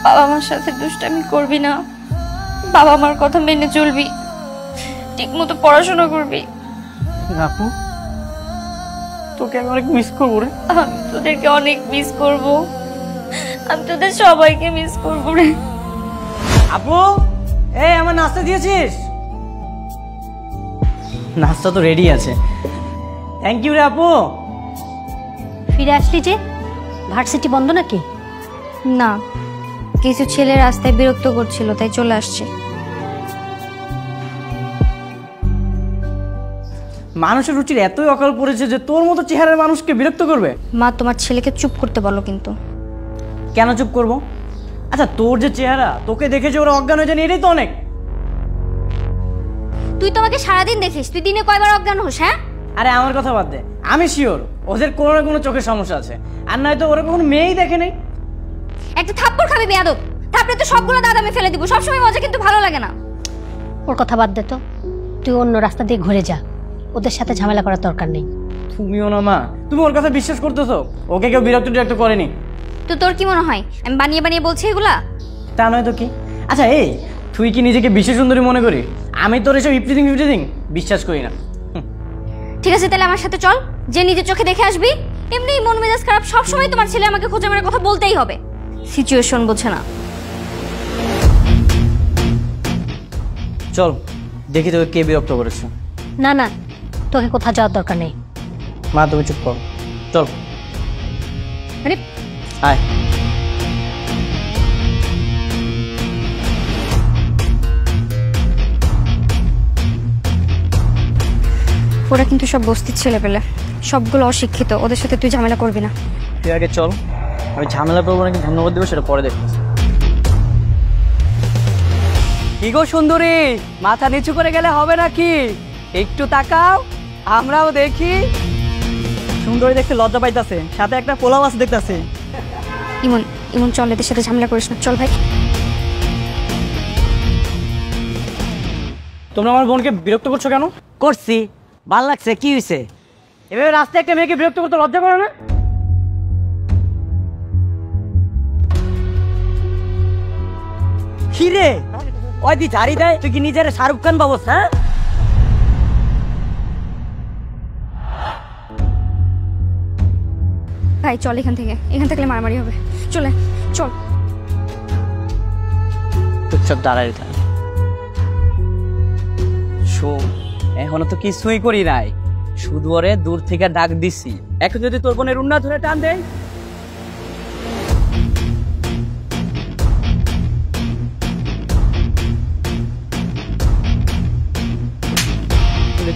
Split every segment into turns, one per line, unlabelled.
বাবা মার সাথে দুষ্টামি করবি না, বাবা মার কথা মেনে চলবি, ঠিক মতো পড়াশোনা করবি।
আপু তোকে আমি অনেক মিস করবো রে।
আমি তোদেরকে অনেক মিস করব, আমি তোদের সবাইকে মিস করবো রে।
আপু এই আমার নাস্তা দিয়েছিস? নাস্তা তো রেডি আছে। থ্যাংক ইউ রে আপু।
ফিরে আসলি যে? ভার্সিটি বন্ধ নাকি?
না, কিছু ছেলে রাস্তায় বিরক্ত করছিল তাই চলে আসছে।
মানুষের রুচির এতই অকাল পড়েছে যে তোর মতো চেহারার মানুষকে বিরক্ত করবে।
মা তোমার ছেলেকে চুপ করতে বলো। কিন্তু
কেন চুপ করব? আচ্ছা তোর যে চেহারা, তোকে দেখে যে ওরা অজ্ঞান হয়ে যান এটাই তো অনেক।
তুই তো আমাকে সারাদিন দেখিস, তুই দিনে কয়বার অজ্ঞান হোস? হ্যাঁ
আরে আমার কথা বাদ দে, আমি শিওর ওদের কোনো না কোনো চোখের সমস্যা আছে, আর নয়তো ওরা কখনো মেয়েই দেখে নেই।
একটা থাপ্পড় খাবি বেয়াদব, তারপরে তো সবগুলো দাঁত আমি ফেলে দিব। সবসময় মজা কিন্তু ভালো লাগে না।
ওর কথা বাদ দে তো, তুই অন্য রাস্তা দিয়ে ঘুরে যা, ওদের সাথে ঝামেলা করার দরকার নেই।
তুমিও না মা, তুমি ওর কথা বিশ্বাস করতেছো? ওকে কেউ বিরক্ত করেনি
তো তোর কি মনে হয় আমি বানিয়ে বানিয়ে বলছি এগুলা?
তা নয় তো কি। আচ্ছা এই তুই কি নিজেকে বিশ্ব সুন্দরী মনে করি? আমি তোর এসব ইপ্রিদিং বিশ্বাস করি না।
ঠিক আছে তাহলে আমার সাথে চল, যে নিজের চোখে দেখে আসবি। এমনি মন মেজাজ খারাপ, সবসময় তোমার ছেলে আমাকে খোঁজা মারার কথা বলতেই হবে। সিচুয়েশন বোঝে না।
চল দেখি তোকে কে বিরক্ত করেছে।
না না, তোকে কোথাও যাওয়ার দরকার নেই।
মা তুমি চুপ কর, চল।
আরে
আয়।
ওরা কিন্তু সব বস্তির ছেলে পেলে, সবগুলো অশিক্ষিত, ওদের সাথে তুই ঝামেলা করবি না।
তুই আগে চল, আমি ঝামেলা করবো নাকি ধন্যবাদ দেবো সেটা পরে দেখতেছি।
কি গো সুন্দরী, মাথা নিচু করে গেলে হবে নাকি? একটু তাকাও, আমরাও দেখি।
সুন্দরী দেখতে লজ্জা পাইতাছে, সাথে একটা পোলাও আছে দেখতাছে।
ইমন ইমন চল, এদের সাথে ঝামেলা করিস না, চল ভাই।
তোমরা আমার বোনকে বিরক্ত করছো কেন?
করছি, ভাল লাগছে। কি হয়েছে?
এভাবে রাস্তায় একটা মেয়েকে বিরক্ত করতে লজ্জা করে না?
কি রে, ওই দি ঝাড়ি দেয়, তুই কি নিজের শাহরুখ খান বাবস? হ্যাঁ
ভাই চল এখান থেকে, এখান থেকে মারামারি হবে। চলে চল।
চুপচাপ দাঁড়াই থাক।
শোন, এখনো তো কিছুই করি নাই, শুধু ওরে দূর থেকে ডাক দিছি। এখন যদি তোর বোনের উন্না ধরে টান দেয়,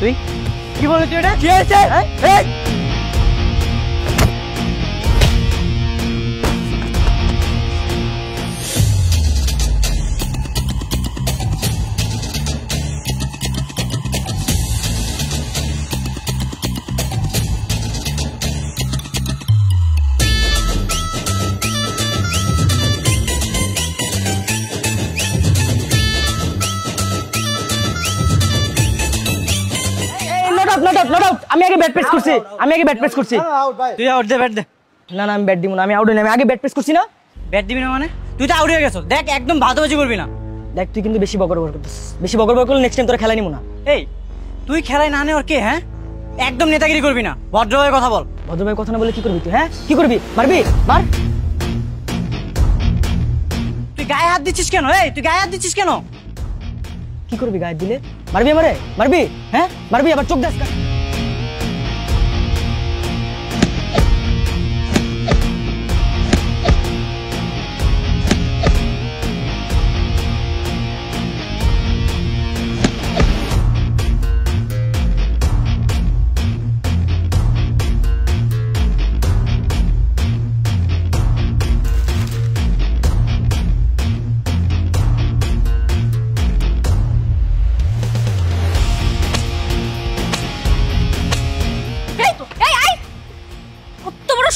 তুই কি বলে তুই এটা?
কি হয়েছে?
আমি আগে ব্যাট প্রেস করছি, তুই আউট দে, ব্যাট দে। না না আমি ব্যাট দিব না, আমি আউট হই না, আমি আগে ব্যাট প্রেস করছি না। ব্যাট দিবি না মানে? তুই তো আউট হয়ে গেছো। দেখ একদম ভাতবাজি করবি না। দেখ তুই কিন্তু বেশি বকর করতেছিস, বেশি বকর করলে নেক্সট টাইম তোরা খেলা নিব না। এই তুই খেলায় না নেওয়ার কে? হ্যাঁ একদম নেতাগিরি করবি না, ভদ্রভাবে কথা বল। ভদ্রভাবে কথা না বলে কি করবি তুই? হ্যাঁ কি করবি? মারবি? মার। তুই গায়ে হাত দিচ্ছিস কেন? এই তুই গায়ে হাত দিচ্ছিস কেন? কি করবি গায়ে দিলে? মারবি আমারে? মারবি? হ্যাঁ মারবি? আবার চোখ দাস।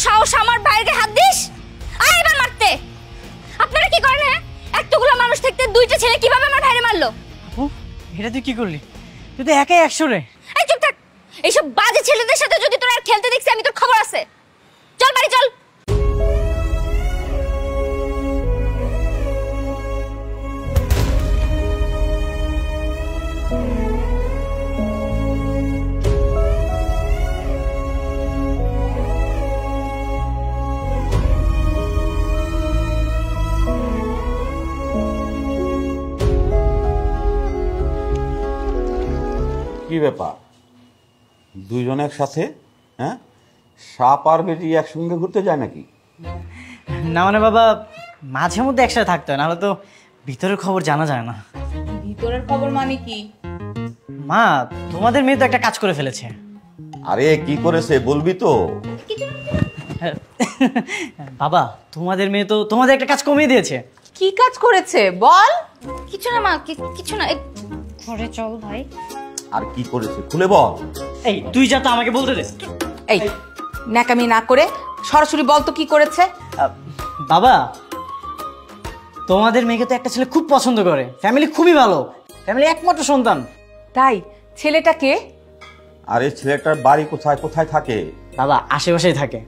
সাহস আমার বাইরে হাত দিস? আয় এবার মারতে। আপনারা কি করেন? হ্যাঁ এতগুলো মানুষ থাকতে দুইটা ছেলে কিভাবে আমার ভাইরে মারলো?
আপু এটা তুই কি করলি? তুই তো একাই 100 রে।
এই চুপ থাক, এইসব বাজে ছেলেদের সাথে যদি তোরা আর খেলতে দেখছিস আমি তোর খবর আছে। চল বাড়ি চল।
ব্যাপার, দুইজন একসাথে? হ্যাঁ, সাপ আর বেটি একসঙ্গে ঘুরতে যায় নাকি?
না মানে বাবা, মাঝে মধ্যে একসাথে থাকতে হয়, নাহলে তো ভিতরের খবর জানা যায় না।
ভিতরের খবর মানে কি?
মা, তোমাদের মেয়ে তো একটা কাজ করে ফেলেছে।
আরে কি করেছে বলবি তো?
বাবা, তোমাদের মেয়ে তো তোমাদের একটা কাজ কমিয়ে দিয়েছে।
কি কাজ করেছে বল?
কিছু না মা, কিছু না। ঘরে চল ভাই।
আর কি করেছে খুলে বল।
এই তুই যা তো আমাকে বলতে দে।
এই ন্যাকামি না করে সরাসরি বল তো কি করেছে।
বাবা, তোমাদের মেয়েকে তো একটা ছেলে খুব পছন্দ করে, ফ্যামিলি খুবই ভালো, ফ্যামিলি একমাত্র সন্তান।
তাই ছেলেটা কে?
আরে ছেলেটার বাড়ি কোথায় কোথায় থাকে?
বাবা, আশেপাশেই থাকে,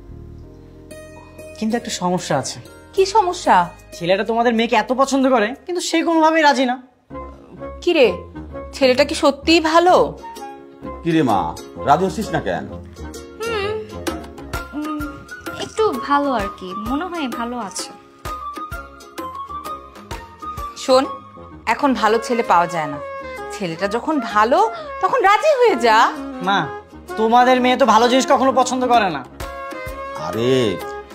কিন্তু একটা সমস্যা আছে।
কি সমস্যা?
ছেলেটা তোমাদের মেয়েকে এত পছন্দ করে, কিন্তু সে কোনোভাবেই রাজি না।
কি রে, ছেলেটা কি সত্যিই ভালো?
কিরে মা, রাজি হচ্ছিস না কেন?
একটু ভালো আর কি, মনে হয় ভালো আছে।
শোন, এখন ভালো ছেলে পাওয়া যায় না, ছেলেটা যখন ভালো তখন রাজি হয়ে যা।
মা, তোমাদের মেয়ে তো ভালো জিনিস কখনো পছন্দ করে না।
আরে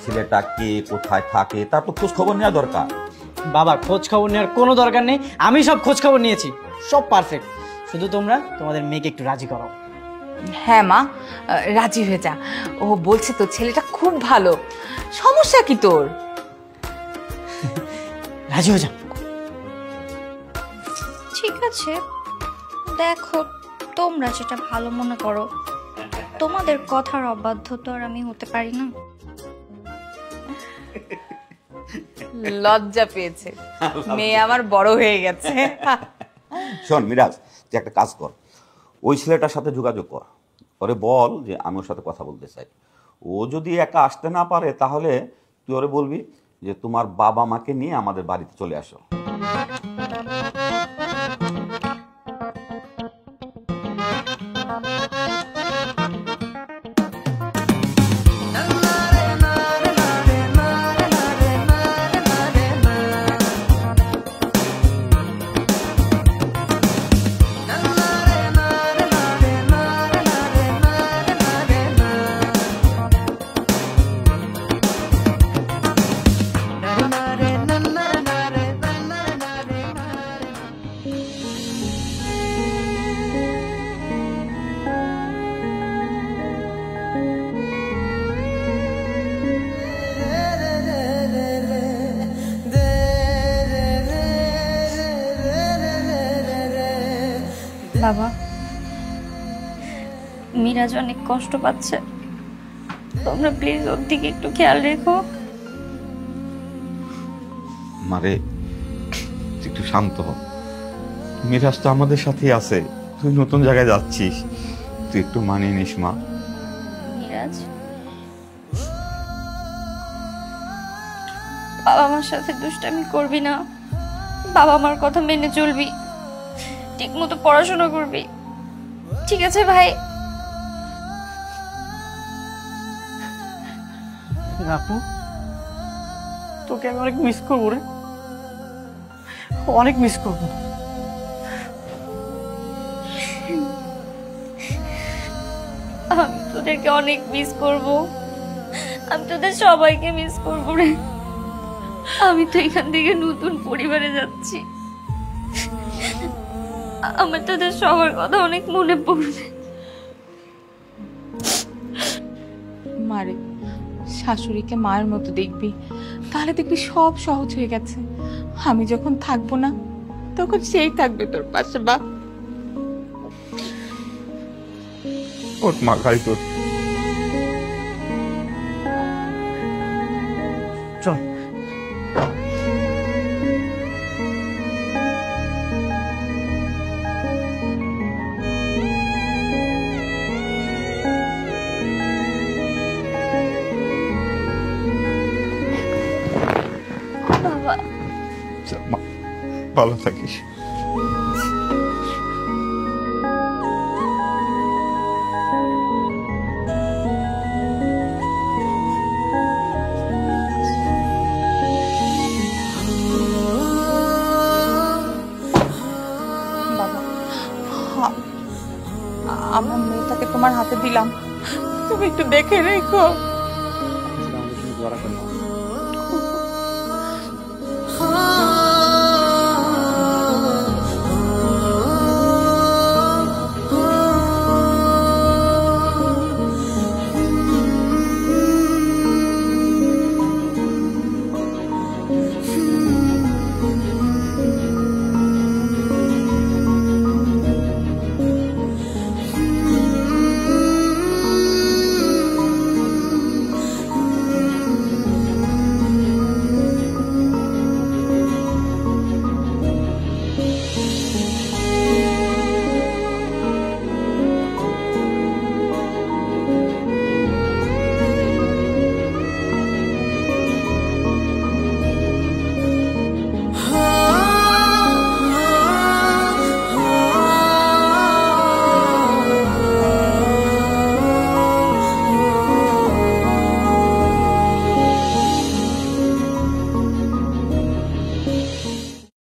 ছেলেটা কে, কোথায় থাকে, তার তো খোঁজ খবর নেওয়া দরকার।
বাবা, খোঁজ খবর নেওয়ার কোনো দরকার নেই, আমি সব খোঁজ খবর নিয়েছি, সব পারফেক্ট। শুধু তোমরা তোমাদের মেয়েকে একটু রাজি করো।
হ্যাঁ মা, রাজি হয়ে যা। ও বলছে তো ছেলেটা খুব ভালো, সমস্যা কি তোর?
রাজি হয়ে যা।
ঠিক আছে, দেখো তোমরা যেটা ভালো মনে করো। তোমাদের কথার অবাধ্য তো আর আমি হতে পারি না।
লজ্জা পেয়েছে, মেয়ে আমার বড় হয়ে গেছে।
শোন মিরাজ, তুই একটা কাজ কর, ওই ছেলেটার সাথে যোগাযোগ কর, ওরে বল যে আমি ওর সাথে কথা বলতে চাই। ও যদি একা আসতে না পারে তাহলে তুই ওরে বলবি যে তোমার বাবা মাকে নিয়ে আমাদের বাড়িতে চলে আসো।
বাবা, মিরাজ অনেক কষ্ট পাচ্ছে, তোমরা প্লিজ ওর দিকে একটু খেয়াল রেখো।
মারে, তুই একটু শান্ত হ, মিরাজ তো আমাদের সাথেই আছে, তুই নতুন জায়গায় যাচ্ছিস, তুই একটু মানিয়ে নিস মা।
মিরাজ, বাবা মার সাথে দুষ্টামি করবি না, বাবা মার কথা মেনে চলবি, ঠিক মতো পড়াশোনা করবি, ঠিক আছে ভাই?
আপু, তোকে আমি অনেক মিস করবো রে, অনেক মিস করবো।
আমি তোদেরকে অনেক মিস করব, আমি তোদের সবাইকে মিস করবো রে। আমি তো এখান থেকে নতুন পরিবারে যাচ্ছি, আমার তোদের সবার কথা অনেক মনে পড়বে।
মারে, শাশুড়িকে মায়ের মতো দেখবি, তাহলে দেখবি সব সহজ হয়ে গেছে। আমি যখন থাকবো না তখন সেই থাকবে তোর পাশে। বা
ওর মা গাড়ি তোর।
চল।
বাবা,
ভালো থাকিস।
তোমার হাতে দিলাম, তুমি একটু দেখে রেখো।
ধরা করে